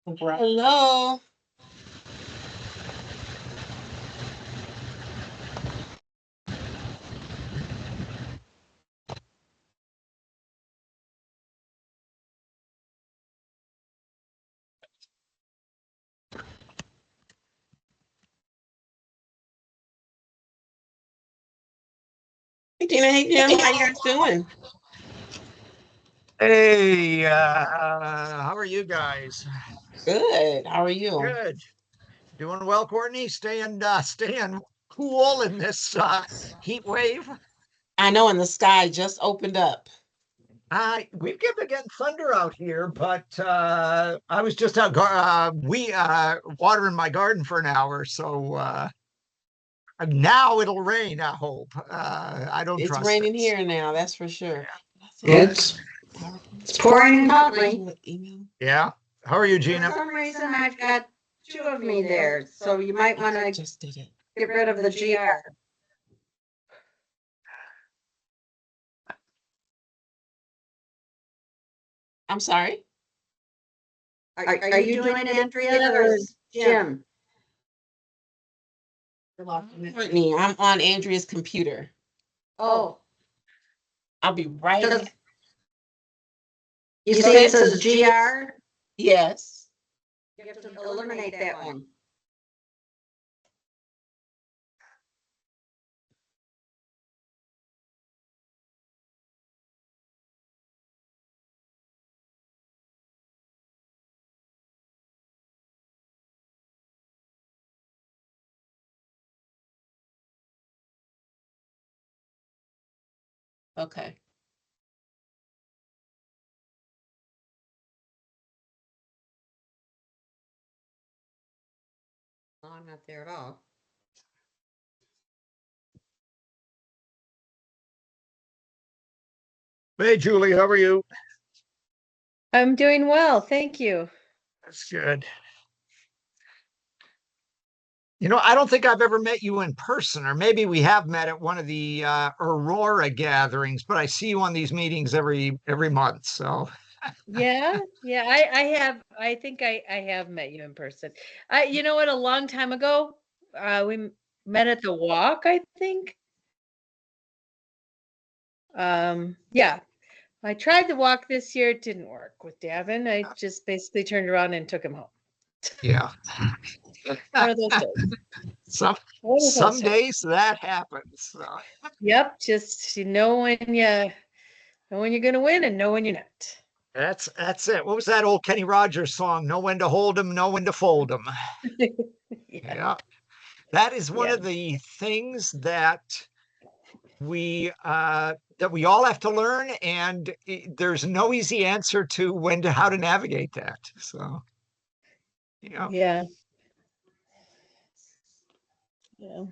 Hello. Hey, Tina. Hey, Jim. How you guys doing? Hey, how are you guys? Good. How are you? Good. Doing well, Courtney? Staying cool in this heat wave. I know, and the sky just opened up. We've been getting thunder out here, but I was just out watering my garden for an hour, so now it'll rain, I hope. I don't It's trust raining this. here now, that's for sure. It's it's pouring heavily. Yeah. How are you, For Gina? some reason, I've got two of me there, so you might want to Just did it. get rid of the GR. I'm sorry. Are you doing it, Andrea, or is Jim? Courtney, I'm on Andrea's computer. Oh, I'll be right. just you see it says GR. Yes. You have to eliminate that one. Okay. No, I'm not there at all. Hey, Julie, how are you? I'm doing well, thank you. That's good. I don't think I've ever met you in person, or maybe we have met at one of the Aurora gatherings, but I see you on these meetings every month. So Yeah, yeah, I think I have met you in person. You know what, a long time ago, met at the walk, I think. Yeah, I tried the walk this year. It didn't work with Davin. I just basically turned around and took him home. yeah, One of those days. some One of those some days. days that happens. So, Yep, just you know when you're gonna win and know when you're not. that's it. What was that old Kenny Rogers song? Know when to hold 'em, know when to fold 'em. Yeah, Yeah, that is one yeah, of the things that we all have to learn, and there's no easy answer to how to navigate that. So, yeah. yeah, yeah.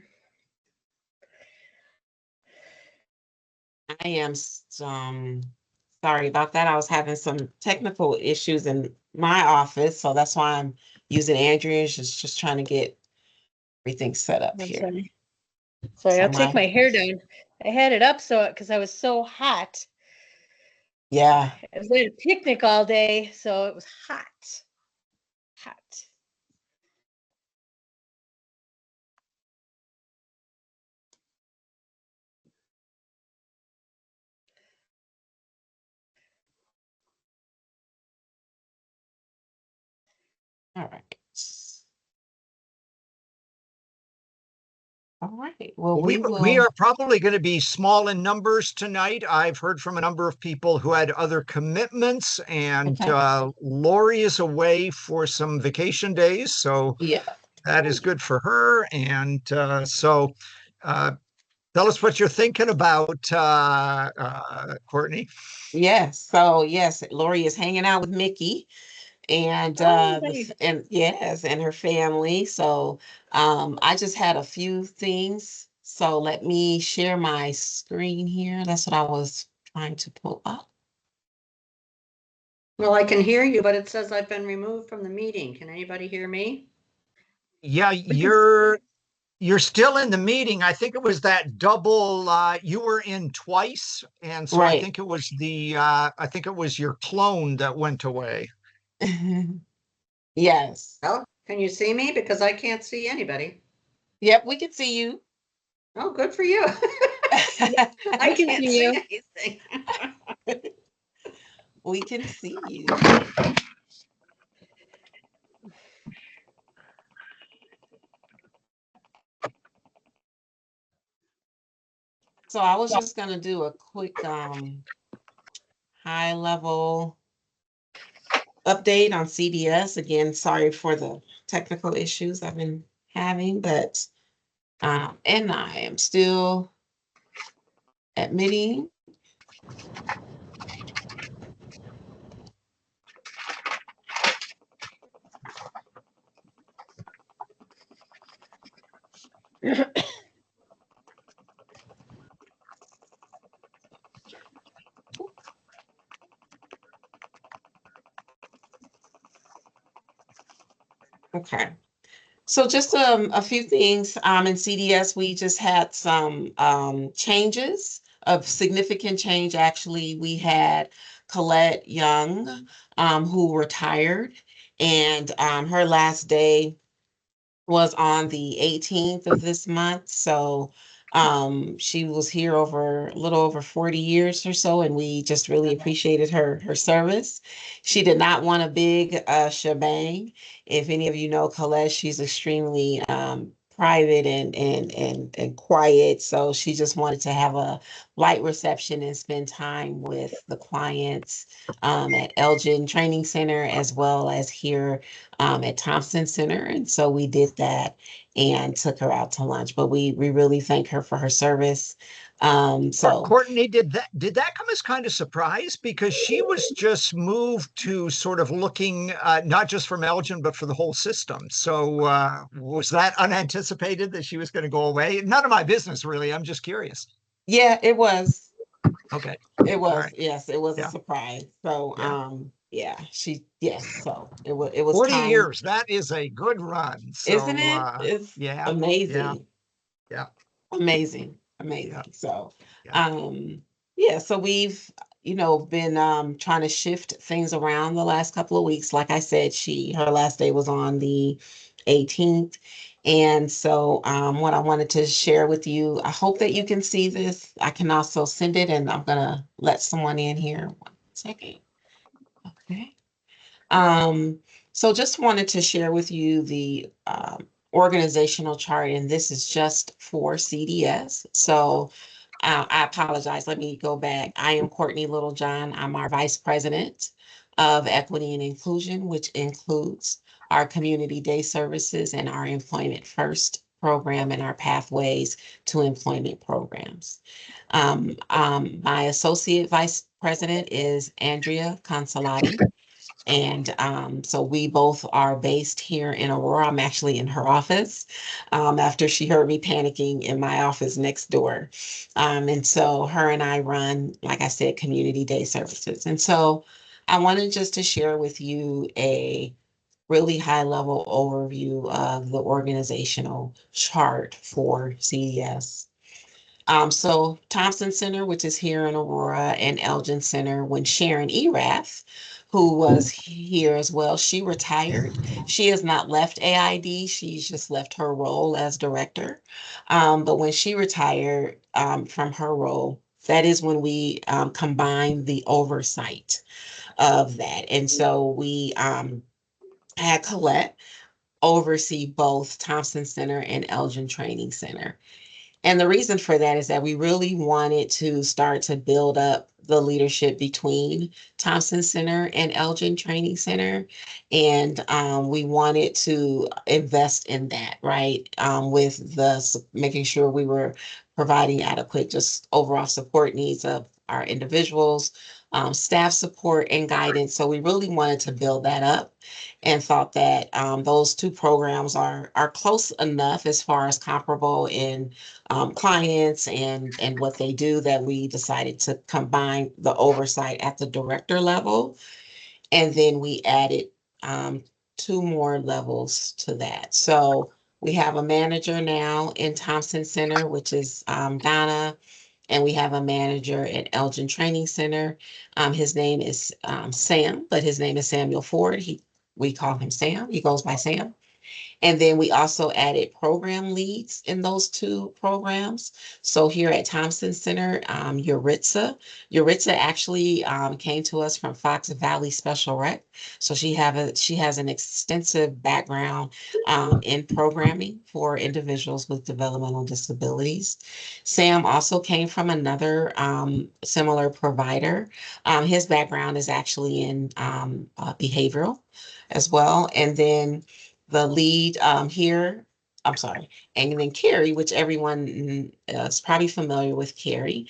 I am sorry about that. I was having some technical issues in my office, so that's why I'm using Andrea's, just trying to get everything set up I'm here. sorry. Sorry, So I'll take my hair down. I had it up because I was so hot. yeah. I was at a picnic all day, so it was hot. Hot. All right. All right. Well, We we we will. are probably going to be small in numbers tonight. I've heard from a number of people who had other commitments, and Okay. Lori is away for some vacation days, so Yeah. that is good for her. And uh, tell us what you're thinking about, Courtney. Yes. So yes, Lori is hanging out with Mickey and Oh, nice. and yes, and her family. So I just had a few things. So let me share my screen here. That's what I was trying to pull up. Well, I can hear you, but it says I've been removed from the meeting. Can anybody hear me? Yeah, you're still in the meeting. I think it was that double you were in twice, and so Right. I think it was your clone that went away. Yes. Oh, can you see me? Because I can't see anybody. Yep, we can see you. Oh, good for you. I I can can't see see you. anything. We can see you. So I was just gonna do a quick high level update on CDS. Again, sorry for the technical issues I've been having, but and I am still admitting. Okay. So just a few things in CDS, we just had some changes of significant change. Actually, we had Colette Young, who retired, and her last day was on the 18th of this month. So she was here over a little over 40 years or so, and we just really appreciated her service. She did not want a big shebang. If any of you know Colette, she's extremely private and quiet. So she just wanted to have a light reception and spend time with the clients at Elgin Training Center as well as here at Thompson Center. And so we did that and took her out to lunch. But we really thank her for her service. So Courtney, did that come as kind of surprise? Because she was just moved to sort of looking not just from Elgin, but for the whole system. So was that unanticipated that she was going to go away? None of my business, really. I'm just curious. yeah, it was. Okay. It All was, right. yes, it was a Yeah. surprise. So Yeah. yeah, yes, so it was 40 time, years. That is a good run. isn't So it? It's yeah, yeah, amazing. yeah, Amazing, yeah, amazing. So, yeah. um, yeah, so we've, been trying to shift things around the last couple of weeks. Like I said, her last day was on the 18th. And so, what I wanted to share with you, I hope that you can see this. I can also send it, and I'm gonna let someone in here. 1 second. Okay. Um, so just wanted to share with you the organizational chart, and this is just for CDS. So I apologize. Let me go back. I am Courtney Littlejohn. I'm our Vice President of Equity and Inclusion, which includes our Community Day Services and our Employment First program and our Pathways to Employment programs. My Associate Vice President is Andrea Consolati. And so we both are based here in Aurora. I'm actually in her office after she heard me panicking in my office next door. And so her and I run, like I said, community day services. And so I wanted just to share with you a really high level overview of the organizational chart for CDS. So Thompson Center, which is here in Aurora, and Elgin Center, when Sharon Erath, who was here as well, she retired. She has not left AID. She's just left her role as director. But when she retired from her role, that is when we combined the oversight of that. And so we had Colette oversee both Thompson Center and Elgin Training Center. And the reason for that is that we really wanted to start to build up the leadership between Thompson Center and Elgin Training Center. And we wanted to invest in that, right? With making sure we were providing adequate just overall support needs of our individuals, staff support and guidance. So we really wanted to build that up and thought that those two programs are close enough as far as comparable in clients and what they do, that we decided to combine the oversight at the director level. And then we added um, two more levels to that. So we have a manager now in Thompson Center, which is Donna, and we have a manager at Elgin Training Center. His name is Sam, but his name is Samuel Ford. He We call him Sam. He goes by Sam. And then we also added program leads in those two programs. So here at Thompson Center, Yuritsa actually came to us from Fox Valley Special Rec. So she has an extensive background in programming for individuals with developmental disabilities. Sam also came from another similar provider. His background is actually in behavioral as well. And then the lead here, I'm sorry, and then Carrie, which everyone is probably familiar with Carrie.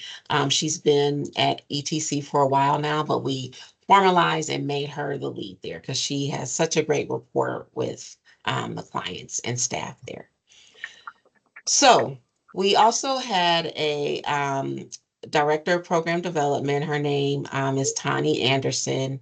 She's been at ETC for a while now, but we formalized and made her the lead there because she has such a great rapport with the clients and staff there. So we also had a director of program development. Her name is Tani Anderson,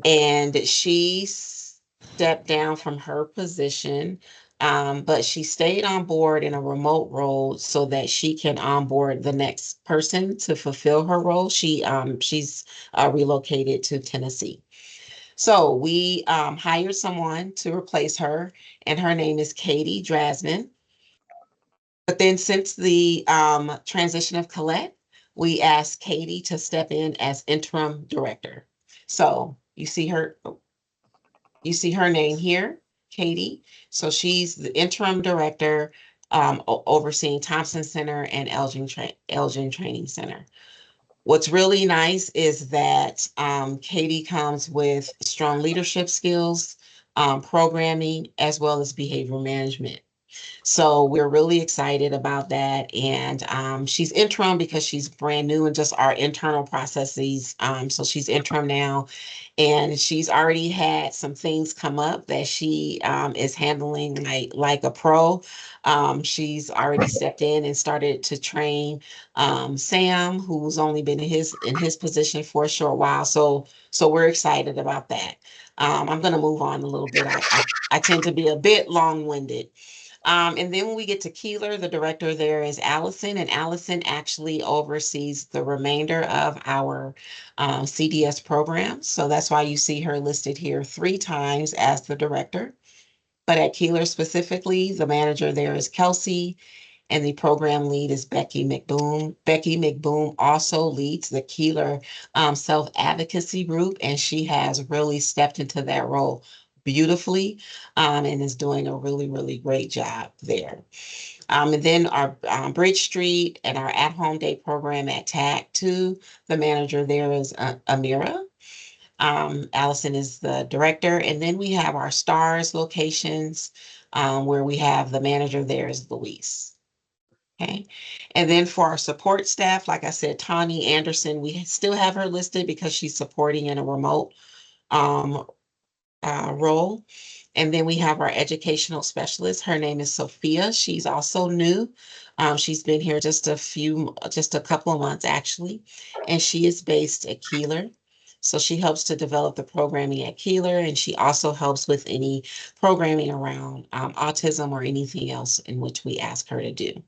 and she stepped down from her position, but she stayed on board in a remote role so that she can onboard the next person to fulfill her role. She's relocated to Tennessee. So we hired someone to replace her, and her name is Katie Drasman. But then since the transition of Colette, we asked Katie to step in as interim director. So you see her name here, Katie. So she's the interim director overseeing Thompson Center and Elgin Training Center. What's really nice is that Katie comes with strong leadership skills, programming, as well as behavior management. So we're really excited about that. And she's interim because she's brand new in just our internal processes. So she's interim now, and she's already had some things come up that she is handling like a pro. She's already stepped in and started to train Sam, who's only been in his position for a short while. So we're excited about that. I'm going to move on a little bit. I tend to be a bit long-winded. And then when we get to Keeler, the director there is Allison, and Allison actually oversees the remainder of our CDS program. So that's why you see her listed here 3 times as the director. But at Keeler specifically, the manager there is Kelsey, and the program lead is Becky McBoom. Becky McBoom also leads the Keeler self-advocacy group, and she has really stepped into that role beautifully and is doing a really, really great job there. And then our Bridge Street and our at-home day program at TAC 2, the manager there is Amira. Allison is the director. And then we have our stars locations where we have the manager there is Luis. Okay. And then for our support staff, like I said, Tani Anderson, we still have her listed because she's supporting in a remote um, role. And then we have our educational specialist. Her name is Sophia. She's also new. She's been here just a couple of months actually, and she is based at Keeler. So she helps to develop the programming at Keeler, and she also helps with any programming around autism or anything else in which we ask her to do.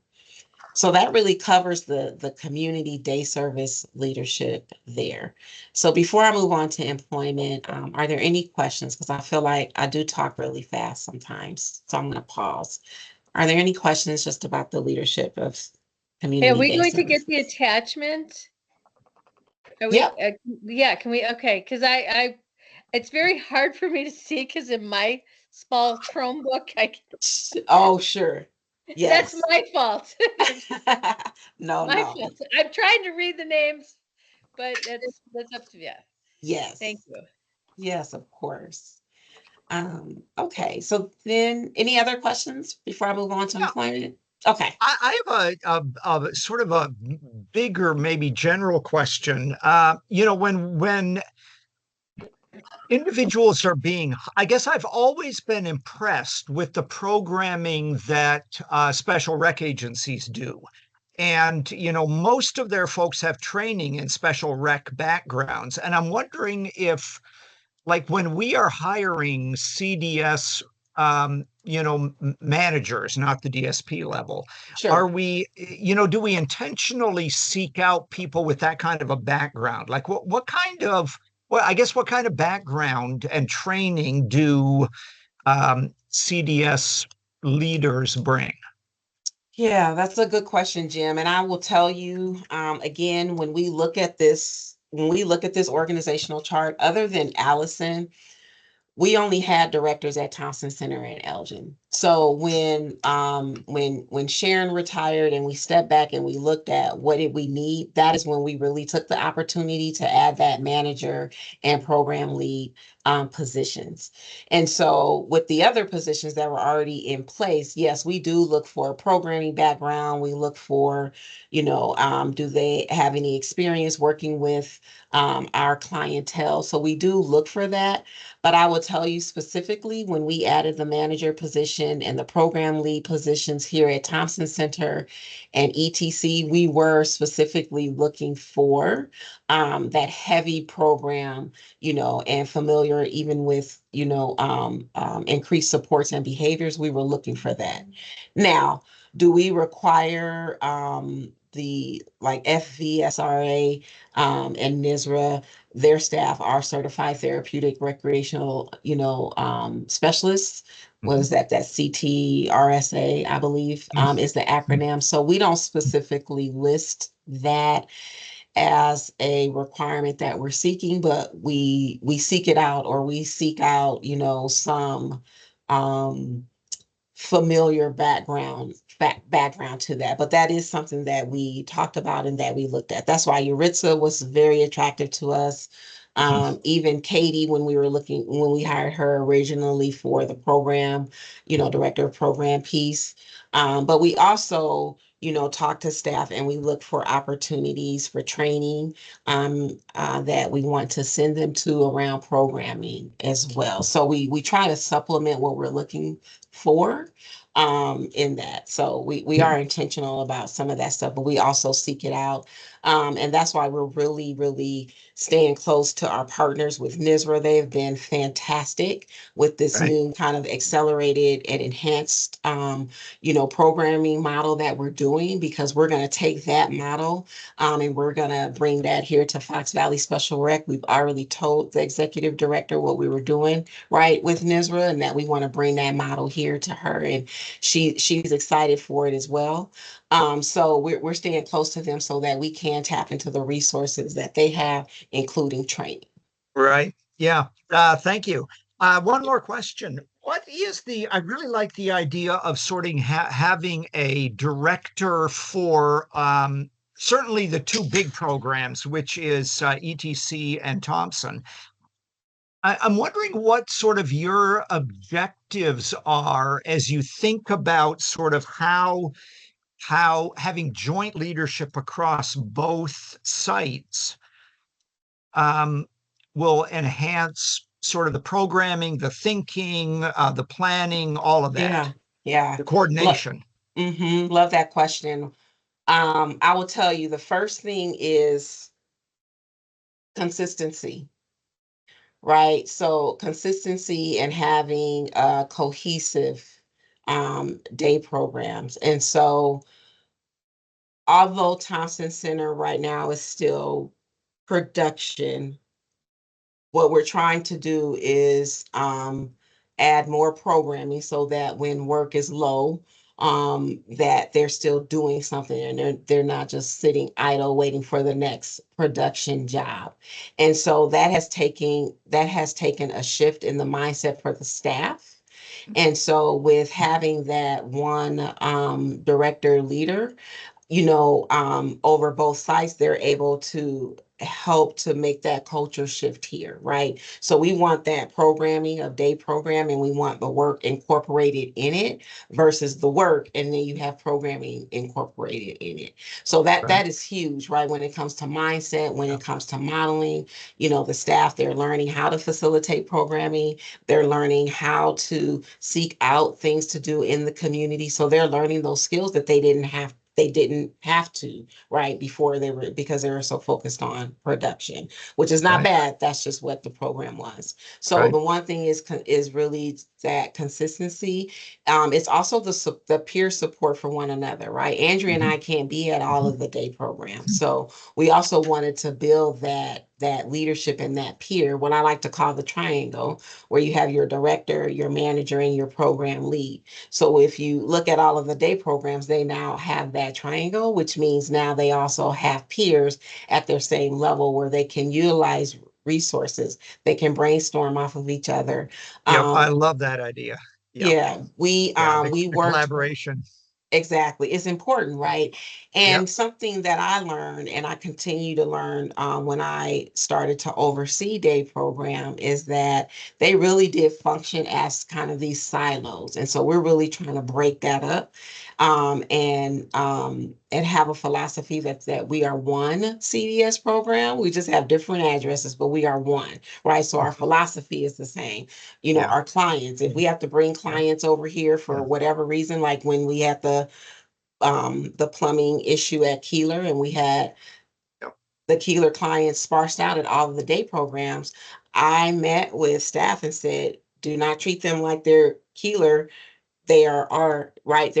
So that really covers the community day service leadership there. So before I move on to employment, are there any questions? Because I feel like I do talk really fast sometimes. So I'm going to pause. Are there any questions just about the leadership of Hey, are community we day going to service? get the attachment? Are we, Yep. yeah, can we, okay, because it's very hard for me to see because in my small Chromebook, Oh, sure. that's Yes. my fault. No, My no. fault. I'm trying to read the names, but that's up to you. Thank Yes. you. Yes, of course. Okay, so then any other questions before I move on to Yeah, employment? Okay. I have a sort of a bigger, maybe general question. When individuals are being, I guess I've always been impressed with the programming that special rec agencies do. And, most of their folks have training in special rec backgrounds. And I'm wondering if, like, when we are hiring CDS, managers, not the DSP level, are Sure. we, do we intentionally seek out people with that kind of a background? Like, Well, I guess what kind of background and training do CDS leaders bring? Yeah, that's a good question, Jim. And I will tell you, again, when we look at this organizational chart, other than Allison, we only had directors at Thompson Center and Elgin. So when Sharon retired and we stepped back and we looked at what did we need, that is when we really took the opportunity to add that manager and program lead positions. And so with the other positions that were already in place, yes, we do look for a programming background. We look for, do they have any experience working with our clientele? So we do look for that. But I will tell you specifically when we added the manager position and the program lead positions here at Thompson Center and ETC, we were specifically looking for that heavy program, and familiar even with, increased supports and behaviors. We were looking for that. Now, do we require the like FVSRA and NISRA? Their staff are certified therapeutic recreational, specialists. What Mhm. is that? That CTRSA, I believe, is the acronym. So we don't specifically list that as a requirement that we're seeking, but we seek it out, or we seek out, some um familiar background to that. But that is something that we talked about and that we looked at. That's why Yuritsa was very attractive to us. Mhm. Even Katie, when we hired her originally for the program, director of program piece. But we also, talk to staff and we look for opportunities for training that we want to send them to around programming as well. So we try to supplement what we're looking for in that. So we Yeah. are intentional about some of that stuff, but we also seek it out. And that's why we're really, really staying close to our partners with NISRA. They've been fantastic with this Right. new kind of accelerated and enhanced, programming model that we're doing, because we're going to take that model and we're going to bring that here to Fox Valley Special Rec. We've already told the executive director what we were doing, right, with NISRA, and that we want to bring that model here to her. And she's excited for it as well. So we're staying close to them so that we can tap into the resources that they have, including training. Right. Yeah. Thank you. One more question. What is I really like the idea of having a director for certainly the two big programs, which is ETC and Thompson. I'm wondering what sort of your objectives are as you think about sort of how having joint leadership across both sites um, will enhance sort of the programming, the thinking, the planning, all of that, Yeah, yeah. the Look, coordination. love that question. I will tell you the first thing is consistency, right? So consistency and having cohesive day programs. And so although Thompson Center right now is still production, what we're trying to do is add more programming so that when work is low, that they're still doing something and they're not just sitting idle waiting for the next production job. And so that has taken a shift in the mindset for the staff. And so with having that one director leader, over both sites, they're able to help to make that culture shift here, right? So we want that programming of day programming. We want the work incorporated in it versus the work, and then you have programming incorporated in it. So that Right. that is huge, right? When it comes to mindset, when Yeah. it comes to modeling, the staff, they're learning how to facilitate programming. They're learning how to seek out things to do in the community. So they're learning those skills that they didn't have to, right, before because they were so focused on production, which is not Right. bad. That's just what the program was. So Right. the one thing is really that consistency. It's also the peer support for one another, right? Andrea and Mhm. I can't be at all Mhm. of the day programs, so we also wanted to build that that leadership and that peer, what I like to call the triangle, where you have your director, your manager, and your program lead. So if you look at all of the day programs, they now have that triangle, which means now they also have peers at their same level where they can utilize resources. They can brainstorm off of each other. Yep, I Um, love that idea. Yep. yeah, Yeah, we the worked. collaboration. Exactly. It's important, right? Yep. And something that I learned and I continue to learn when I started to oversee day program is that they really did function as kind of these silos. And so we're really trying to break that up and have a philosophy that we are one CDS program. We just have different addresses, but we are one, right? So our philosophy is the same. You know, Yeah. our clients, if we have to bring Yeah. clients over here for Yeah. whatever reason, like when we had the plumbing issue at Keeler and we had Yep. the Keeler clients sparsed out at all of the day programs, I met with staff and said, do not treat them like they're Keeler. They are right.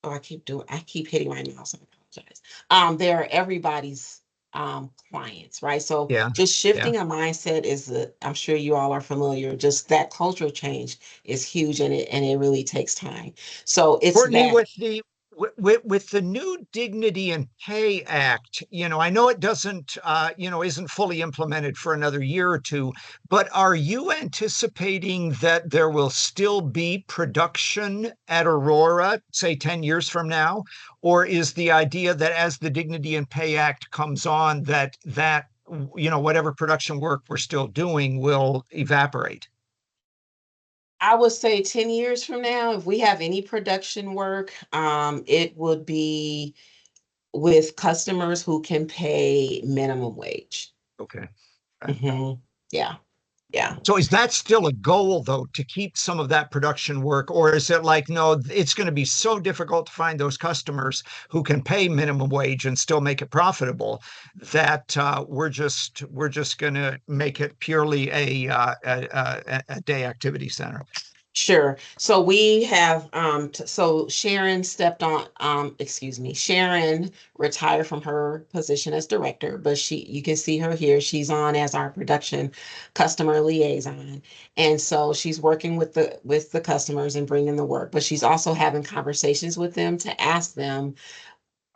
Oh, I keep hitting my mouse. I apologize. They are everybody's clients, right? So Yeah. just Yeah. shifting a mindset I'm sure you all are familiar, just that cultural change is huge and it really takes time. So it's Courtney, that. with the new Dignity and Pay Act, I know it doesn't, isn't fully implemented for another year or two, but are you anticipating that there will still be production at Aurora, say 10 years from now? Or is the idea that as the Dignity and Pay Act comes on, that whatever production work we're still doing will evaporate? I would say 10 years from now, if we have any production work, it would be with customers who can pay minimum wage. Okay. Hmm. Yeah, yeah. So is that still a goal, though, to keep some of that production work, or is it like, no, it's going to be so difficult to find those customers who can pay minimum wage and still make it profitable that we're just going to make it purely a day activity center? Sure. So we have so Sharon stepped on excuse me, Sharon retired from her position as director, but you can see her here. She's on as our production customer liaison. And so she's working with the customers and bringing the work, but she's also having conversations with them to ask them,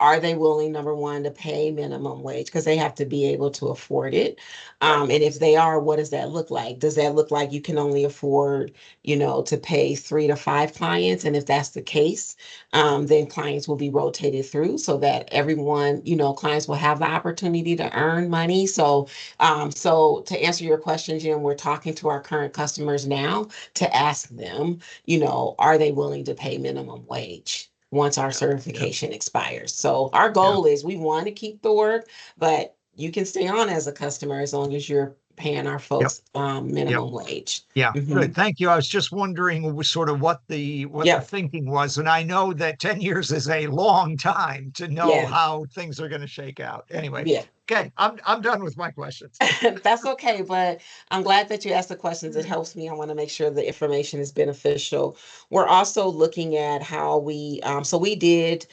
are they willing, number one, to pay minimum wage because they have to be able to afford it? Right. And if they are, what does that look like? Does that look like you can only afford, to pay 3 to 5 clients? And if that's the case, then clients will be rotated through so that everyone, clients will have the opportunity to earn money. So to answer your question, Jim, we're talking to our current customers now to ask them, are they willing to pay minimum wage once our Yeah. Yeah. certification expires? So our Yeah. goal is we want to keep the work, but you can stay on as a customer as long as you're paying our Yep. folks Yep. minimum wage. Yeah, Hmm. good. Thank you. I was just wondering sort of what the Yep. thinking was, and I know that 10 years is a long time to know Yeah. how things are going to shake out. Anyway, Yeah. okay, I'm done with my questions. That's okay, but I'm glad that you asked the questions. It helps me. I want to make sure the information is beneficial. We're also looking at how so we did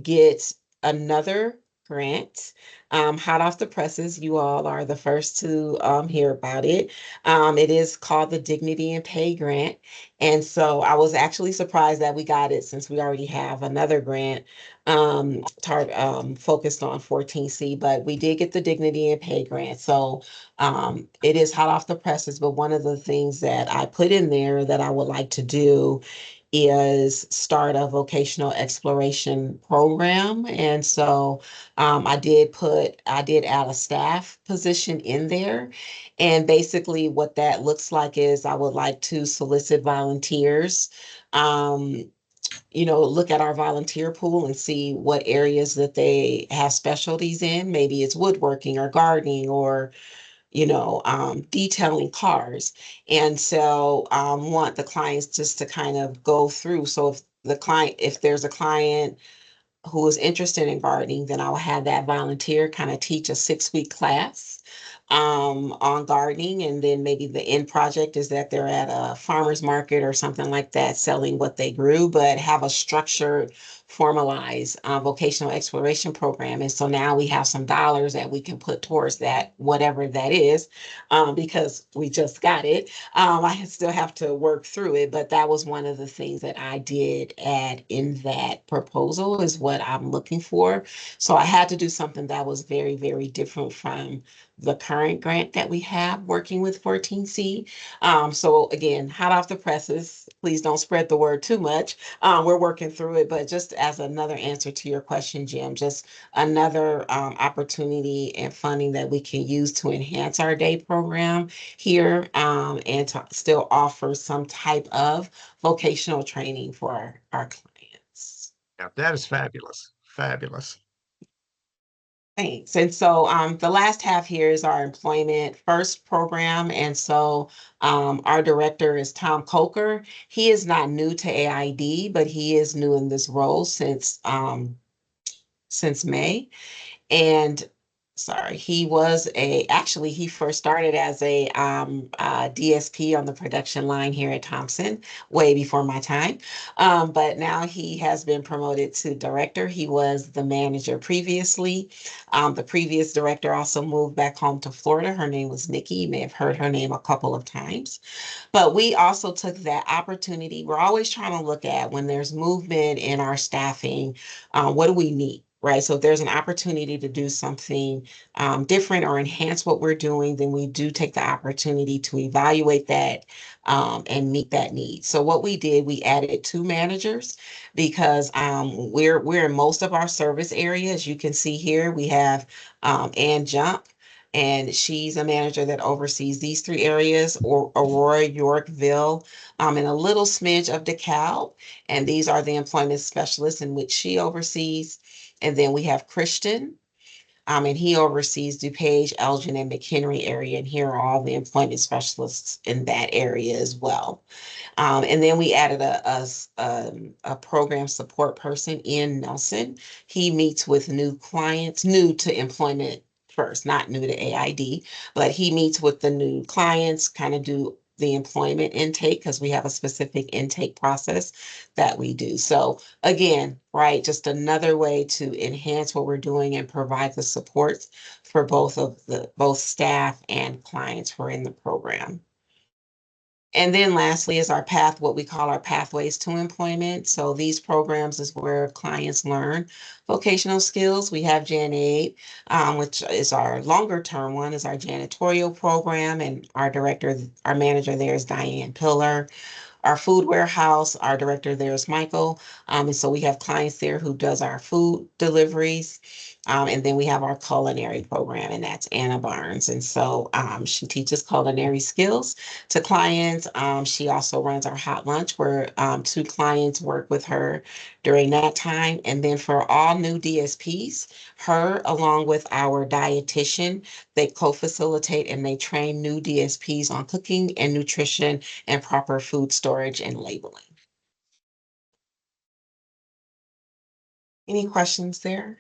get another grant, hot off the presses. You all are the first to hear about it. It is called the Dignity and Pay Grant. And so I was actually surprised that we got it since we already have another grant focused on 14C, but we did get the Dignity and Pay Grant. So it is hot off the presses, but one of the things that I put in there that I would like to do is start a vocational exploration program. And so I did add a staff position in there. And basically what that looks like is I would like to solicit volunteers, um, look at our volunteer pool and see what areas that they have specialties in. Maybe it's woodworking or gardening or detailing cars. And so want the clients just to kind of go through. So if there's a client who is interested in gardening, then I'll have that volunteer kind of teach a 6-week class on gardening. And then maybe the end project is that they're at a farmer's market or something like that, selling what they grew, but have a structured formalized vocational exploration program. And so now we have some dollars that we can put towards that, whatever that is, because we just got it. I still have to work through it, but that was one of the things that I did add in that proposal is what I'm looking for. So I had to do something that was very, very different from the current grant that we have working with 14C. So again, hot off the presses, please don't spread the word too much. We're working through it, but just as another answer to your question, Jim, just another opportunity and funding that we can use to enhance our day program here, and to still offer some type of vocational training for our clients. Yeah, that is fabulous. Fabulous. Thanks. And so the last half here is our employment first program. And so our director is Tom Coker. He is not new to AID, but he is new in this role since May. And sorry, actually, he first started as a DSP on the production line here at Thompson, way before my time. But now he has been promoted to director. He was the manager previously. The previous director also moved back home to Florida. Her name was Nikki. You may have heard her name a couple of times. But we also took that opportunity. We're always trying to look at when there's movement in our staffing, what do we need? Right. So if there's an opportunity to do something different or enhance what we're doing, then we do take the opportunity to evaluate that and meet that need. So what we did, we added 2 managers because we're in most of our service areas. You can see here we have Ann Jump, and she's a manager that oversees these 3 areas, or Aurora, Yorkville, and a little smidge of DeKalb. And these are the employment specialists in which she oversees. And then we have Christian, and he oversees DuPage, Elgin, and McHenry area. And here are all the employment specialists in that area as well. And then we added a program support person, Ian Nelson. He meets with new clients, new to employment first, not new to AID, but he meets with the new clients, kind of do the employment intake because we have a specific intake process that we do. So again, right, just another way to enhance what we're doing and provide the support for both staff and clients who are in the program. And then lastly is our path, what we call our pathways to employment. So these programs is where clients learn vocational skills. We have Jan Aid, which is our longer term one, is our janitorial program. And our manager there is Diane Pillar. Our food warehouse, our director there is Michael. And so we have clients there who does our food deliveries. And then we have our culinary program, and that's Anna Barnes. And so she teaches culinary skills to clients. She also runs our hot lunch where 2 clients work with her during that time. And then for all new DSPs, her along with our dietitian, they co-facilitate and they train new DSPs on cooking and nutrition and proper food storage and labeling. Any questions there?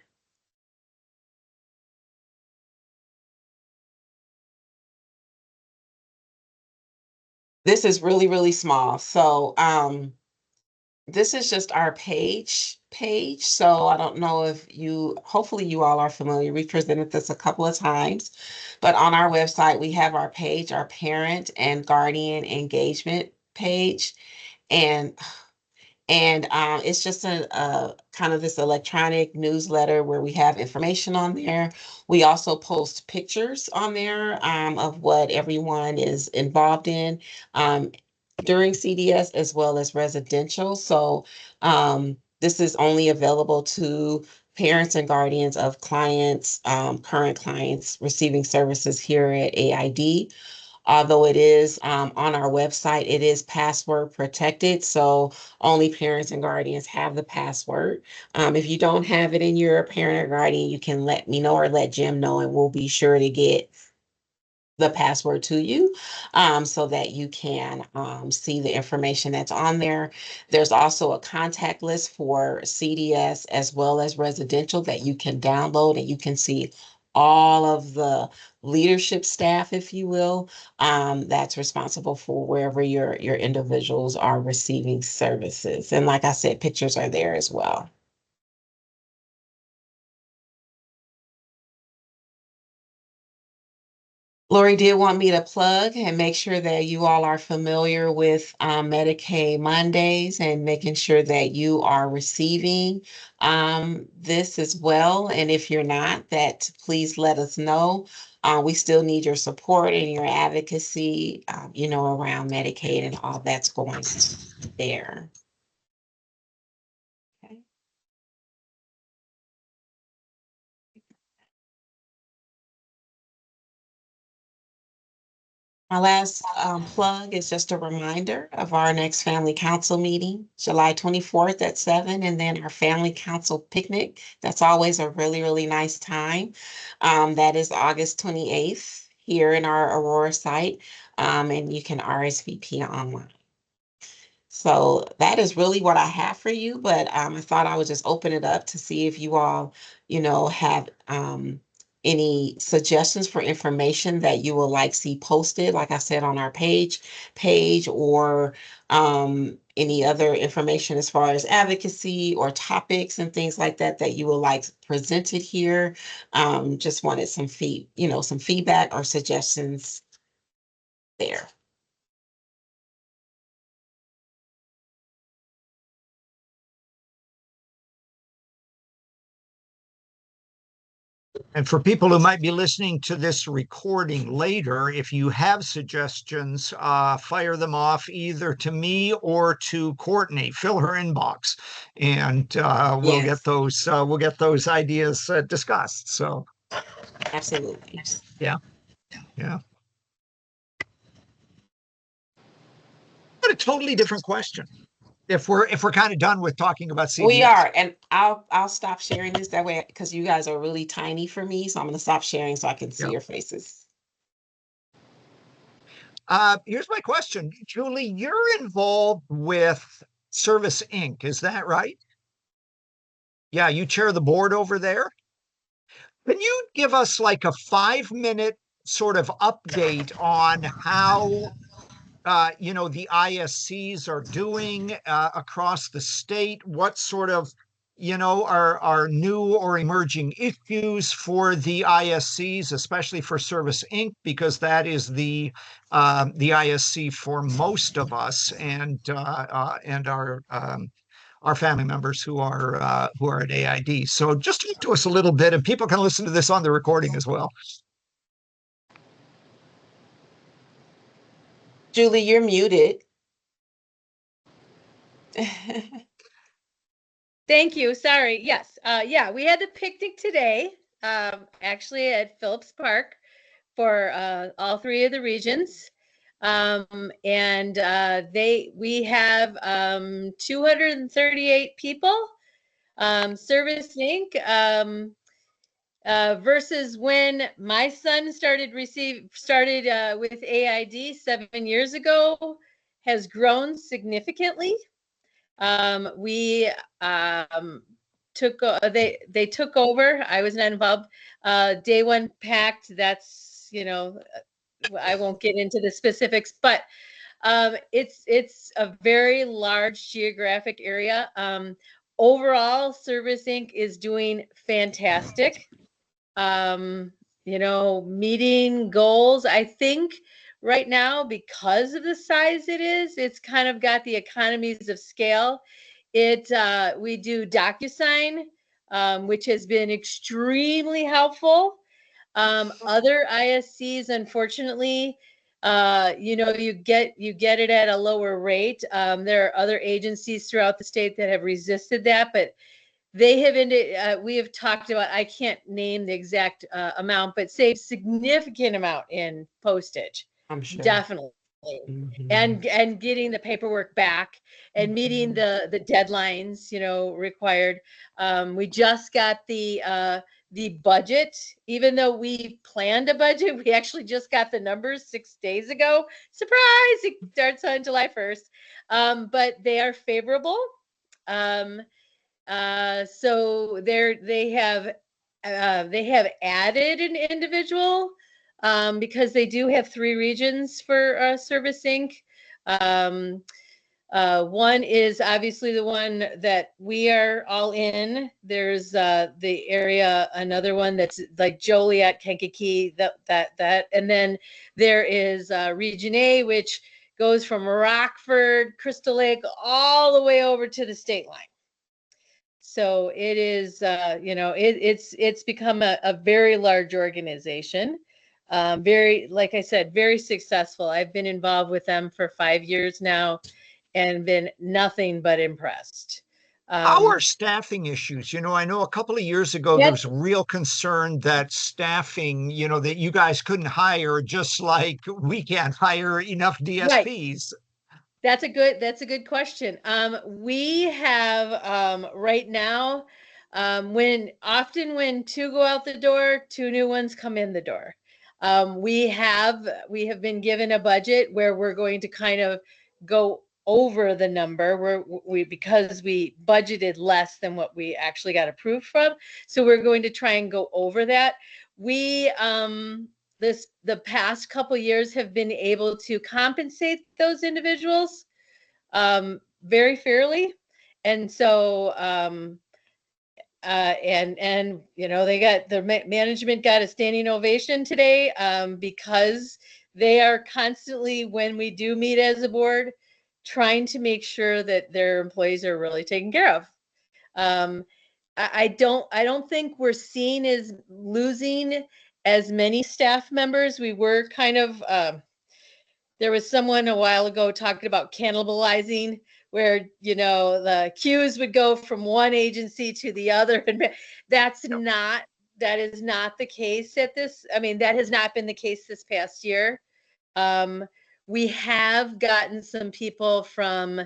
This is really, really small. So this is just our page. So I don't know if hopefully you all are familiar. We presented this a couple of times, but on our website, we have our page, our parent and guardian engagement page. And it's just a kind of this electronic newsletter where we have information on there. We also post pictures on there of what everyone is involved in during CDS as well as residential. So this is only available to parents and guardians of clients, current clients receiving services here at AID. Although it is on our website, it is password protected. So only parents and guardians have the password. If you don't have it and you're a parent or guardian, you can let me know or let Jim know, and we'll be sure to get the password to you so that you can see the information that's on there. There's also a contact list for CDS as well as residential that you can download, and you can see all of the leadership staff, if you will, that's responsible for wherever your individuals are receiving services. And like I said, pictures are there as well. Lori did want me to plug and make sure that you all are familiar with Medicaid Mondays and making sure that you are receiving this as well. And if you're not, that please let us know. We still need your support and your advocacy, around Medicaid and all that's going on there. Okay. My last plug is just a reminder of our next family council meeting, July 24th at 7, and then our family council picnic. That's always a really, really nice time. That is August 28th here in our Aurora site, and you can RSVP online. So that is really what I have for you, but I thought I would just open it up to see if you all, have any suggestions for information that you would like see posted, like I said, on our page, or any other information as far as advocacy or topics and things like that that you would like presented here. Just wanted some some feedback or suggestions there. And for people who might be listening to this recording later, if you have suggestions, fire them off either to me or to Courtney. Fill her inbox, and we'll get Yes, those ideas discussed. So absolutely. yeah, yeah. But a totally different question. If we're kind of done with talking about We CVS. are, and I'll stop sharing this that way because you guys are really tiny for me. So I'm gonna stop sharing so I can see Yeah. your faces. Here's my question, Julie. You're involved with Service Inc. Is that right? Yeah, you chair the board over there. Can you give us like a 5 minute sort of update on how the ISCs are doing across the state? What sort of are new or emerging issues for the ISCs, especially for Service Inc., because that is the ISC for most of us and our family members who are at AID. So just talk to us a little bit, and people can listen to this on the recording as well. Julie, you're muted. Thank you. Sorry. Yes. Yeah, we had the picnic today, actually at Phillips Park for all three of the regions. And we have 238 people. Service Inc. Versus when my son started with AID 7 years ago, has grown significantly. We they took over. I was not involved. Day one packed. That's I won't get into the specifics, but it's a very large geographic area. Overall, Service Inc. is doing fantastic. Meeting goals. I think right now, because of the size it is, it's kind of got the economies of scale. We do DocuSign, which has been extremely helpful. Other ISCs, unfortunately, you get it at a lower rate. There are other agencies throughout the state that have resisted that, but they have we have talked about, I can't name the exact amount, but saved significant amount in postage. I'm sure. Definitely. Mhm. And getting the paperwork back and meeting the deadlines, required. We just got the budget. Even though we planned a budget, we actually just got the numbers 6 days ago. Surprise! It starts on July 1st. But they are favorable. So they have added an individual because they do have 3 regions for Service Inc. One is obviously the one that we are all in. There's the area, another one that's like Joliet, Kankakee, that, and then there is Region A, which goes from Rockford, Crystal Lake, all the way over to the state line. So it is, it's become a very large organization. Very, like I said, very successful. I've been involved with them for 5 years now and been nothing but impressed. How are staffing issues? I know a couple of years ago, there Yep. was real concern that staffing, that you guys couldn't hire, just like we can't hire enough Right. DSPs. That's a good question. We have right now, when two go out the door, two new ones come in the door. We have been given a budget where we're going to kind of go over the number because we budgeted less than what we actually got approved from. So we're going to try and go over that. We the past couple years have been able to compensate those individuals very fairly. And so they got the management got a standing ovation today because they are constantly, when we do meet as a board, trying to make sure that their employees are really taken care of. I don't think we're seen as losing as many staff members. We were kind of there was someone a while ago talking about cannibalizing, where the queues would go from one agency to the other, and that's Yep. not that is not the case at this. I mean, that has not been the case this past year. Um, we have gotten some people from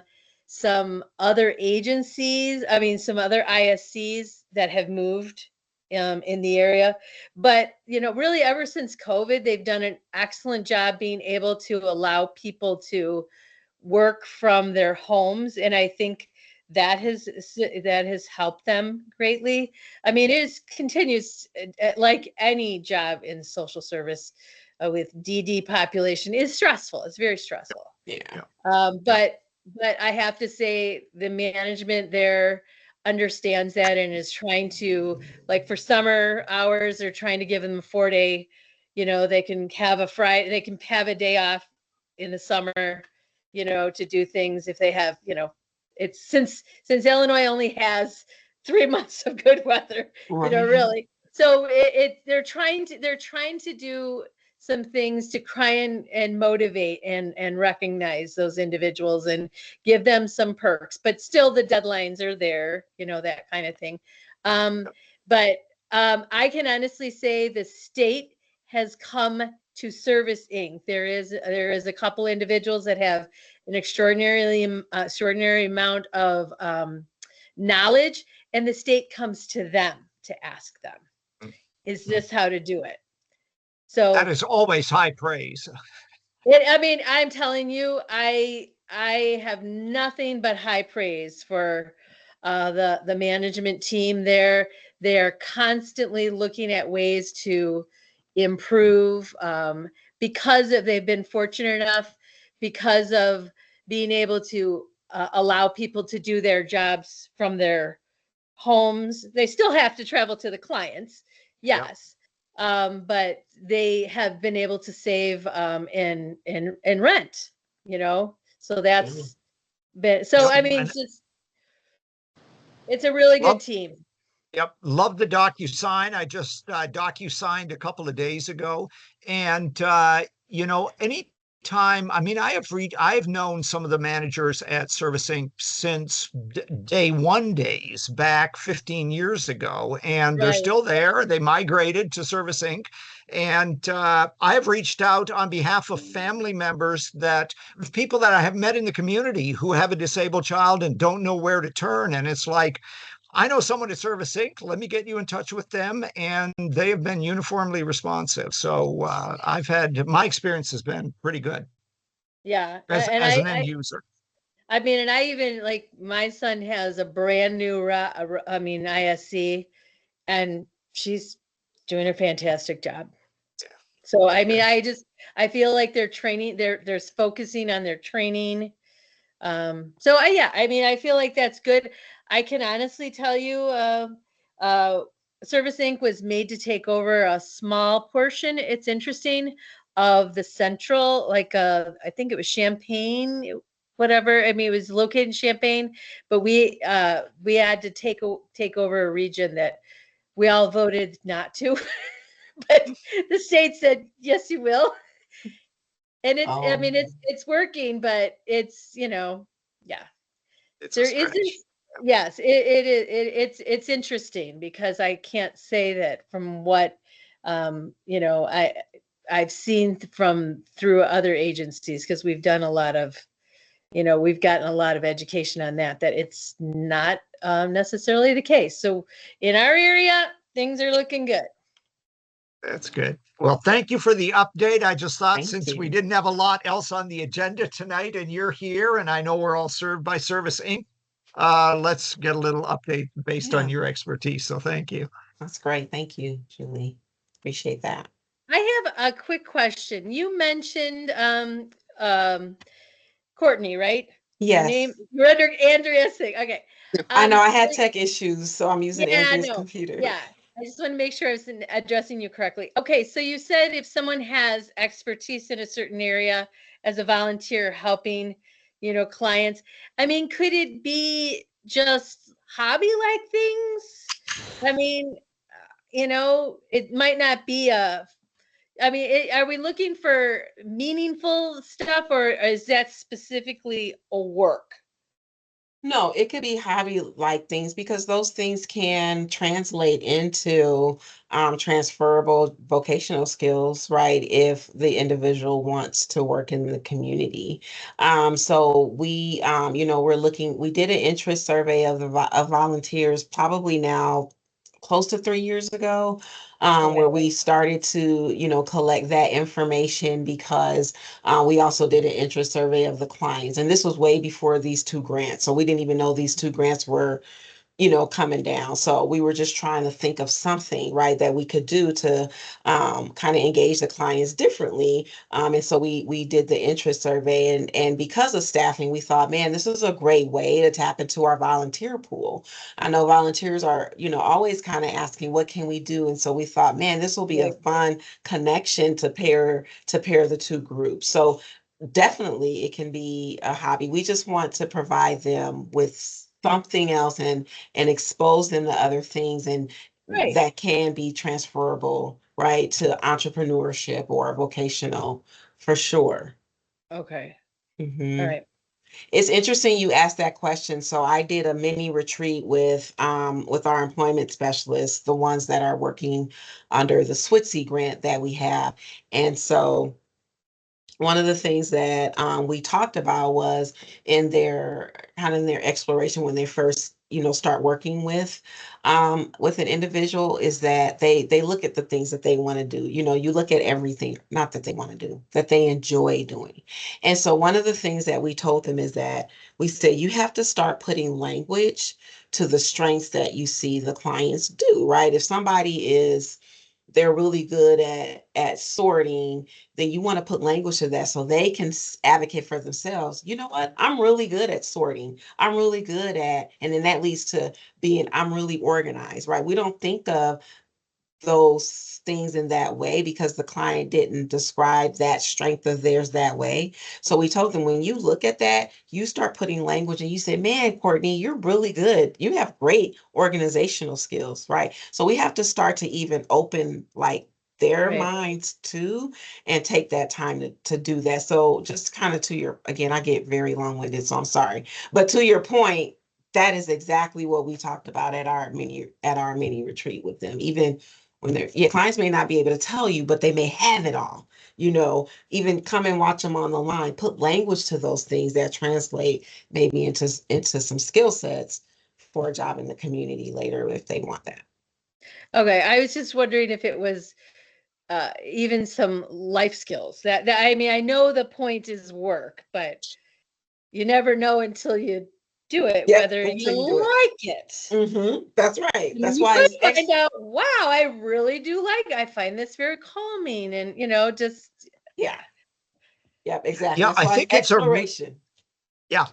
some other agencies, I mean, some other ISCs that have moved in the area. But, really ever since COVID, they've done an excellent job being able to allow people to work from their homes. And I think that has helped them greatly. I mean, continues like any job in social service with DD population is stressful. It's very stressful. Yeah. But I have to say the management there understands that and is trying to, like, for summer hours, they're trying to give them a 4-day, they can have they can have a day off in the summer, to do things if they have, it's since Illinois only has 3 months of good weather, Right. really. So they're trying to do some things to try and motivate and recognize those individuals and give them some perks, but still the deadlines are there, that kind of thing. But I can honestly say the state has come to Service Inc. There is a couple individuals that have an extraordinary amount of knowledge, and the state comes to them to ask them, is this how to do it? So That is always high praise. I mean, I'm telling you, I have nothing but high praise for the management team there. They are constantly looking at ways to improve because they've been fortunate enough because of being able to allow people to do their jobs from their homes. They still have to travel to the clients, yes. But they have been able to save in rent, So that's been so. Yep. I mean, And it's a really good love, team. yep, love the DocuSign. I just DocuSigned a couple of days ago, and any time. I mean, I have known some of the managers at Service Inc. since day one days back 15 years ago, and they're Right. still there. They migrated to Service Inc. And I have reached out on behalf of family members people that I have met in the community who have a disabled child and don't know where to turn. And it's like, I know someone at Service Inc. Let me get you in touch with them. And they have been uniformly responsive. So my experience has been pretty good Yeah. as an end user. I mean, and I even, like, my son has a brand new, ISC, and she's doing a fantastic job. So, I mean, I feel like they're focusing on their training. Yeah, I mean, I feel like that's good. I can honestly tell you, uh, Service Inc. was made to take over a small portion. It's interesting of the central, like I think it was Champaign, whatever. I mean, it was located in Champaign, but we had to take over a region that we all voted not to, but the state said yes, you will. And I Oh, mean, it's working, but it's, yeah, It's a there isn't. stretch. Yes, it is. It's interesting because I can't say that from what, I've seen from through other agencies, because we've done a lot of, we've gotten a lot of education on that it's not necessarily the case. So in our area, things are looking good. That's good. Well, thank you for the update. I just thought thank since we you. didn't have a lot else on the agenda tonight and you're here and I know we're all served by Service Inc., let's get a little update based on Yeah, your expertise. So thank you. that's great. Thank you, Julie. Appreciate that. I have a quick question. You mentioned um, Courtney, right? Your name, Yes, you're under Andrea's thing. Okay. I know I So had tech issues, so I'm using yeah, Andrea's no, computer. yeah. I just want to make sure I was addressing you correctly. Okay, so you said if someone has expertise in a certain area as a volunteer helping, clients, I mean, could it be just hobby-like things? I mean, it might not be I mean, are we looking for meaningful stuff, or is that specifically a work? No, it could be hobby like things because those things can translate into transferable vocational skills, right? If the individual wants to work in the community. So we're looking, we did an interest survey of of volunteers probably now close to 3 years ago, Okay, where we started to, collect that information because we also did an interest survey of the clients, and this was way before these two grants. So we didn't even know these two grants were coming down. So we were just trying to think of something, right, that we could do to kind of engage the clients differently. And so we did the interest survey, and because of staffing, we thought, man, this is a great way to tap into our volunteer pool. I know volunteers are, always kind of asking, what can we do? And so we thought, man, this will be a right, fun connection to pair the two groups. So definitely it can be a hobby. We just want to provide them with something else and expose them to other things and right. that can be transferable, right, to entrepreneurship or vocational for sure. Okay, all hmm right. It's interesting you asked that question. So I did a mini retreat with our employment specialists, the ones that are working under the SWITSI grant that we have. And so one of the things that we talked about was in their kind of in their exploration when they first start working with an individual is that they look at the things that they want to do. You look at everything not that they want to do, that they enjoy doing. And so one of the things that we told them is that we said you have to start putting language to the strengths that you see the clients do, right? If somebody is they're really good at sorting, then you want to put language to that so they can advocate for themselves. You know what? I'm really good at sorting. I'm really good at, and then that leads to being, I'm really organized, right? We don't think of those things in that way because the client didn't describe that strength of theirs that way. So we told them when you look at that, you start putting language and you say, man, Courtney, you're really good. You have great organizational skills, right? So we have to start to even open like their Right. minds too and take that time to do that. So just kind of to your, again, I get very long-winded, so I'm sorry. But to your point, that is exactly what we talked about at our mini retreat with them. Even when they're, yeah, clients may not be able to tell you, but they may have it all. Even come and watch them on the line, put language to those things that translate maybe into some skill sets for a job in the community later if they want that. Okay, I was just wondering if it was even some life skills. That I mean, I know the point is work, but you never know until you do it Yep, whether you until you do it. like it. That's right. And That's you why could it's find out, wow, I really do like it. I find this very calming, and just yeah, yeah. yep, exactly. Yeah, That's I why it's think it's a exploration. Yeah,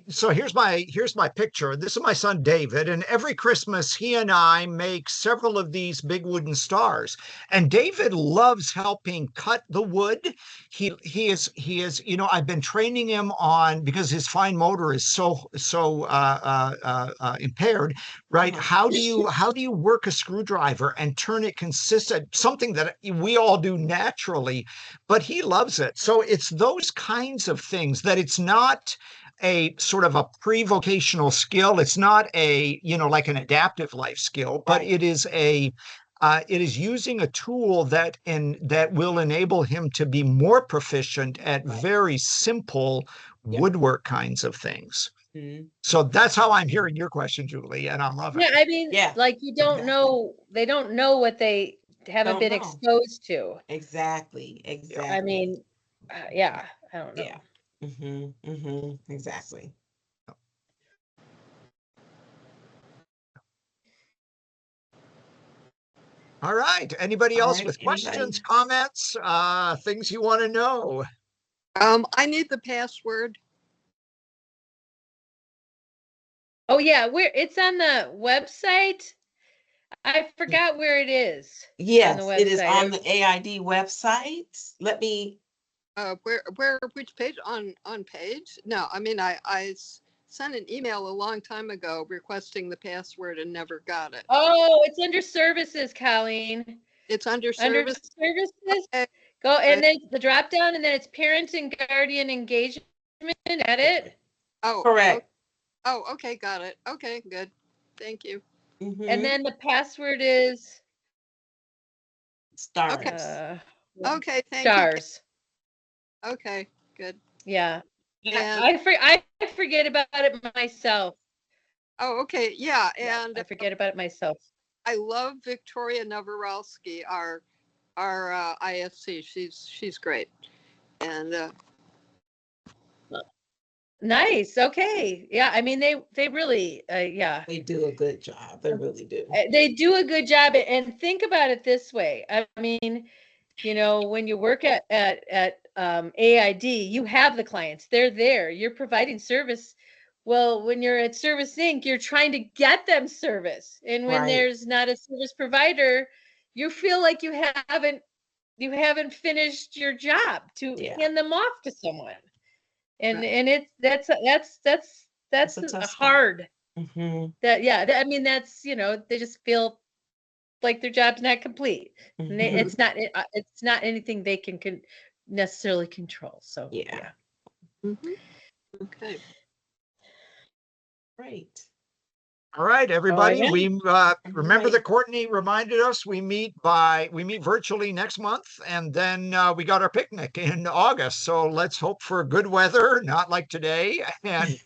so here's my picture. This is my son David, and every Christmas he and I make several of these big wooden stars. And David loves helping cut the wood. He is, you know, I've been training him on, because his fine motor is so impaired, right? How do you work a screwdriver and turn it consistent, something that we all do naturally, but he loves it. So it's those kinds of things that it's not a sort of a pre-vocational skill. It's not a, you know, like an adaptive life skill, but Right. it is using a tool that will enable him to be more proficient at Right. very simple Yep. woodwork kinds of things. Mhm. So that's how I'm hearing your question, Julie, and I'm loving Yeah, it. I mean, Yeah, like you don't exactly. know, they don't know what they haven't Don't been know. exposed to. Exactly. Yeah. I Exactly. mean, yeah, I don't know. Yeah. Exactly. All right. Anybody All else right. with questions, Anybody? comments, things you want to know? I need the password. Oh yeah, it's on the website. I forgot where it is on the Yes, it is website. on the AID website. Let me. Which page? On page? No, I mean, sent an email a long time ago requesting the password and never got it. Oh, it's under services, Colleen. It's under Under service. services, Okay, go and good. then the drop down, and then it's parent and guardian engagement. Edit, Oh, Correct. okay, got it. Okay, good. Thank you. and then the password is Okay, Stars. okay, thank you. stars. Okay, good. Yeah, And I forget about it myself. okay, yeah, Yeah, and I forget about it myself. I love Victoria Novorowski, our ISC. She's great, and Nice. Okay. Yeah. I mean, they really, yeah, They do a good job. They really do. they do a good job. And think about it this way. I mean, you know, when you work at AID, you have the clients. They're there. You're providing service. Well, when you're at Service Inc., you're trying to get them service, and when Right. there's not a service provider, you feel like you haven't finished your job to Yeah. hand them off to someone. And Right. and it's It's that's a tough spot. hard. That yeah, I mean that's, you know, they just feel like their job's not complete. And it's not anything they can necessarily control. So Yeah. yeah. Mhm. Okay. Great. All right, everybody. yeah. We remember Right. that Courtney reminded us we meet virtually next month, and then we got our picnic in August. So let's hope for good weather, not like today, and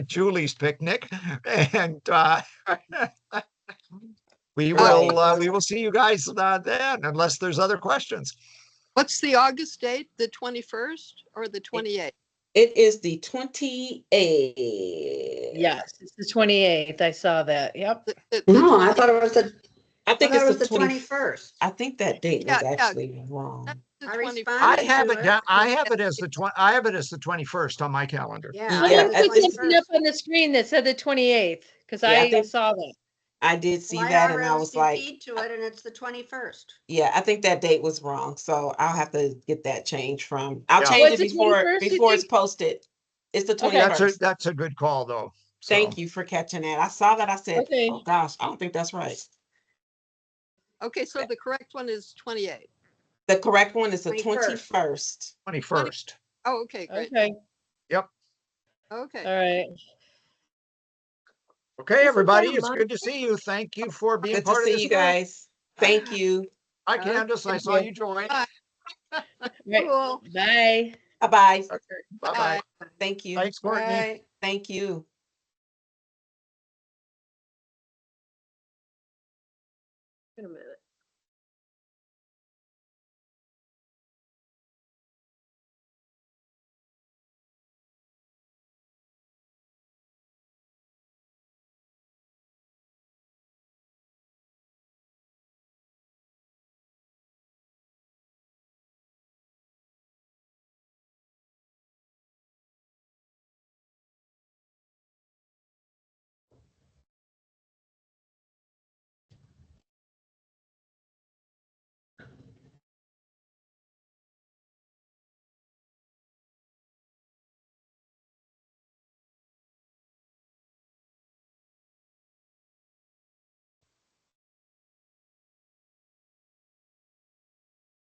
Julie's picnic. And we Right. will see you guys then, unless there's other questions. What's the August date? The 21st or the 28th? It is the 28th. Yes, it's the 28th. I saw that. Yep. No, I thought it was the, I think I thought it's it was the 21st. 21st. I think that date was Yeah, actually wrong. the I 21st. responded. I have it to down. I have it as the 21st on my calendar. Yeah, I Yeah, it didn't was I the put think, something up 21st. on the screen that said the 28th because yeah, I I think saw that. I did Well, see I that and I was like, RSVP'd to it and it's the 21st. yeah, I think that date was wrong. So I'll have to get that changed I'll Yeah. change What's it the 21st, you before it's think? posted. It's the Okay. 21st. That's a good call, though. So Thank you for catching that. I saw that. I said, Okay. oh gosh, I don't think that's right. Okay, so the correct one is 28. The correct one is the 21st. 21st. 21st. Oh, okay, great. Okay. Yep. Okay. All right. Okay, Isn't everybody. that a It's month? good to see you. Thank you for being Good to part of see this you group. guys. Thank you. Hi, Okay. Candace. I Thank saw you. you join. Bye. Right. Cool. Bye. Bye-bye. Okay. Bye-bye. Bye. Thank you. Thanks, Courtney. Right. Thank you. Wait a minute.